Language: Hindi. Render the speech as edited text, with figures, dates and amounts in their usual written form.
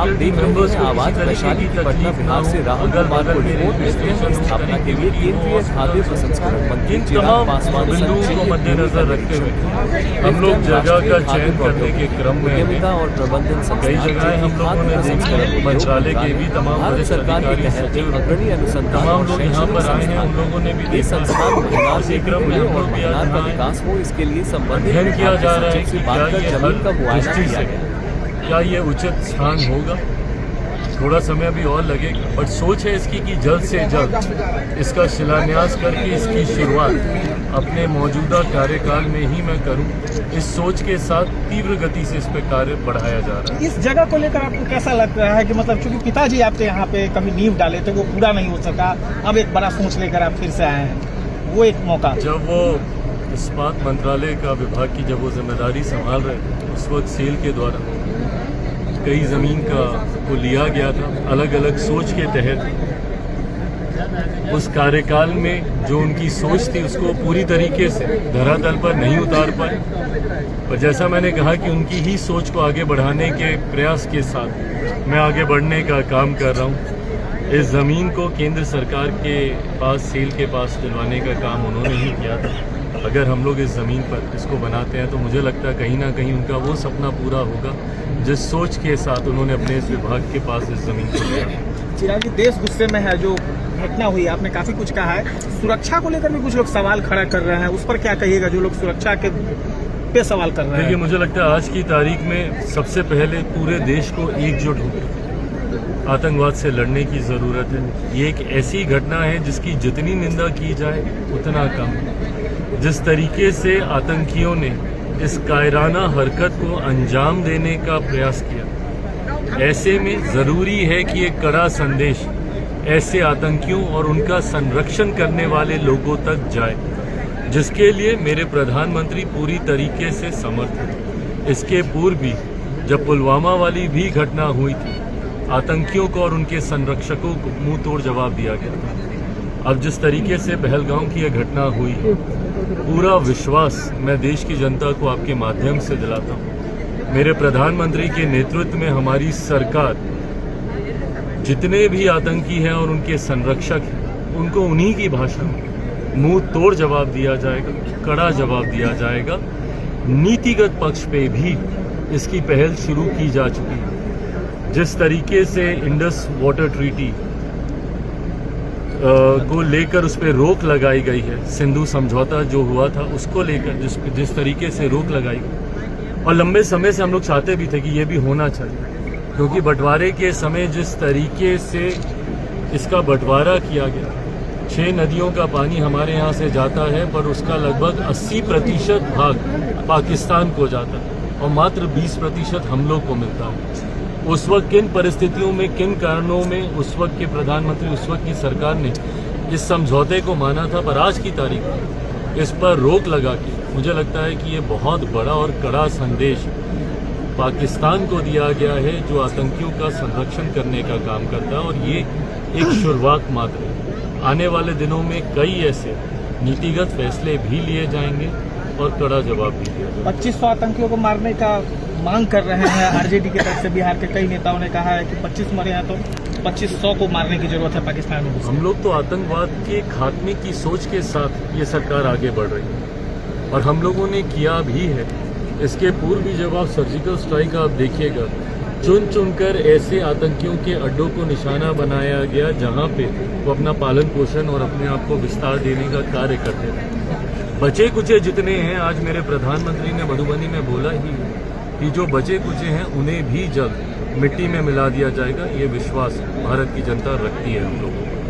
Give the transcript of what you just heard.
आप देख रहे हैं आवाज वैशाली की पटना बिहार से राहुल कुमार को रिपोर्ट देते हैं। स्थापना के लिए केंद्रीय खाद्य प्रसंस्करण मंत्री चिराग पासवान बिंदुओं को मद्देनजर रखते हुए हम लोग जगह का चयन करने के क्रम में और प्रबंधन कई जगह हम लोगों ने देखी मंत्रालय के भी तमाम भारत सरकार के तहत अग्रणी अनुसंधान तमाम लोग यहाँ पर आए हैं। उन लोगों ने भी ये संस्थान महिलाओं से क्रम में और महिलाओं का विकास हो इसके लिए संबंधित अध्ययन किया जा रहा है कि क्या ये जमीन का मुआयना दृष्टि किया से गया। क्या ये उचित स्थान होगा। थोड़ा समय अभी और लगेगा, बट सोच है इसकी कि जल्द से जल्द इसका शिलान्यास करके इसकी शुरुआत अपने मौजूदा कार्यकाल में ही मैं करूं। इस सोच के साथ तीव्र गति से इस पर कार्य बढ़ाया जा रहा है। इस जगह को लेकर आपको कैसा लग रहा है कि मतलब चूंकि पिताजी आपके यहाँ पे कभी नींव डाले थे, वो पूरा नहीं हो सका, अब एक बड़ा सोच लेकर आप फिर से आए हैं, वो एक मौका। जब वो इस्पात मंत्रालय का विभाग की जब वो जिम्मेदारी संभाल रहे थे, उस वक्त सेल के द्वारा कई ज़मीन का को लिया गया था अलग अलग सोच के तहत। उस कार्यकाल में जो उनकी सोच थी उसको पूरी तरीके से धरातल पर नहीं उतार पाए, पर जैसा मैंने कहा कि उनकी ही सोच को आगे बढ़ाने के प्रयास के साथ मैं आगे बढ़ने का काम कर रहा हूँ। इस ज़मीन को केंद्र सरकार के पास सेल के पास दिलवाने का काम उन्होंने ही किया था। अगर हम लोग इस ज़मीन पर इसको बनाते हैं तो मुझे लगता है कहीं ना कहीं उनका वो सपना पूरा होगा जिस सोच के साथ उन्होंने अपने इस विभाग के पास इस ज़मीन को लिया। चिराग जी, देश गुस्से में है, जो घटना हुई, आपने काफ़ी कुछ कहा है, सुरक्षा को लेकर भी कुछ लोग सवाल खड़ा कर रहे हैं, उस पर क्या कहिएगा जो लोग सुरक्षा के पे सवाल कर रहे हैं? देखिए, मुझे लगता है आज की तारीख में सबसे पहले पूरे देश को एकजुट होकर आतंकवाद से लड़ने की ज़रूरत है। ये एक ऐसी घटना है जिसकी जितनी निंदा की जाए उतना कम है। जिस तरीके से आतंकियों ने इस कायराना हरकत को अंजाम देने का प्रयास किया, ऐसे में ज़रूरी है कि एक कड़ा संदेश ऐसे आतंकियों और उनका संरक्षण करने वाले लोगों तक जाए, जिसके लिए मेरे प्रधानमंत्री पूरी तरीके से समर्थ हैं। इसके पूर्व भी जब पुलवामा वाली भी घटना हुई थी, आतंकियों को और उनके संरक्षकों को मुंह तोड़ जवाब दिया गया था। अब जिस तरीके से पहलगाम की यह घटना हुई है, पूरा विश्वास मैं देश की जनता को आपके माध्यम से दिलाता हूँ। मेरे प्रधानमंत्री के नेतृत्व में हमारी सरकार जितने भी आतंकी हैं और उनके संरक्षक हैं, उनको उन्हीं की भाषा में मुंह तोड़ जवाब दिया जाएगा, कड़ा जवाब दिया जाएगा। नीतिगत पक्ष पे भी इसकी पहल शुरू की जा चुकी है। जिस तरीके से इंडस वाटर ट्रीटी को लेकर उस पर रोक लगाई गई है, सिंधु समझौता जो हुआ था उसको लेकर जिस तरीके से रोक लगाई गई, और लंबे समय से हम लोग चाहते भी थे कि ये भी होना चाहिए, क्योंकि बंटवारे के समय जिस तरीके से इसका बंटवारा किया गया, 6 नदियों का पानी हमारे यहाँ से जाता है, पर उसका लगभग 80% भाग पाकिस्तान को जाता है और मात्र 20% हम लोग को मिलता है। उस वक्त किन परिस्थितियों में, किन कारणों में उस वक्त के प्रधानमंत्री, उस वक्त की सरकार ने इस समझौते को माना था, पर आज की तारीख में इस पर रोक लगा के मुझे लगता है कि ये बहुत बड़ा और कड़ा संदेश पाकिस्तान को दिया गया है, जो आतंकियों का संरक्षण करने का काम करता है। और ये एक शुरुआत मात्र है। आने वाले दिनों में कई ऐसे नीतिगत फैसले भी लिए जाएंगे और कड़ा जवाब भी दिया जाएगा। 2500 आतंकियों को मारने का मांग कर रहे हैं आरजेडी की तरफ से। बिहार के कई नेताओं ने कहा है कि 25 मरे हैं तो 2500 को मारने की जरूरत है पाकिस्तान में। हम लोग तो आतंकवाद के खात्मे की सोच के साथ ये सरकार आगे बढ़ रही है और हम लोगों ने किया भी है। इसके पूर्व भी जब आप सर्जिकल स्ट्राइक आप देखिएगा, चुन चुनकर ऐसे आतंकियों के अड्डों को निशाना बनाया गया जहां पे वो अपना पालन पोषण और अपने आप को विस्तार देने का कार्य करते थे। बचे कुचे जितने हैं, आज मेरे प्रधानमंत्री ने मधुबनी में बोला ही कि जो बचे कुचे हैं उन्हें भी जल्द मिट्टी में मिला दिया जाएगा। ये विश्वास भारत की जनता रखती है हम लोगों को।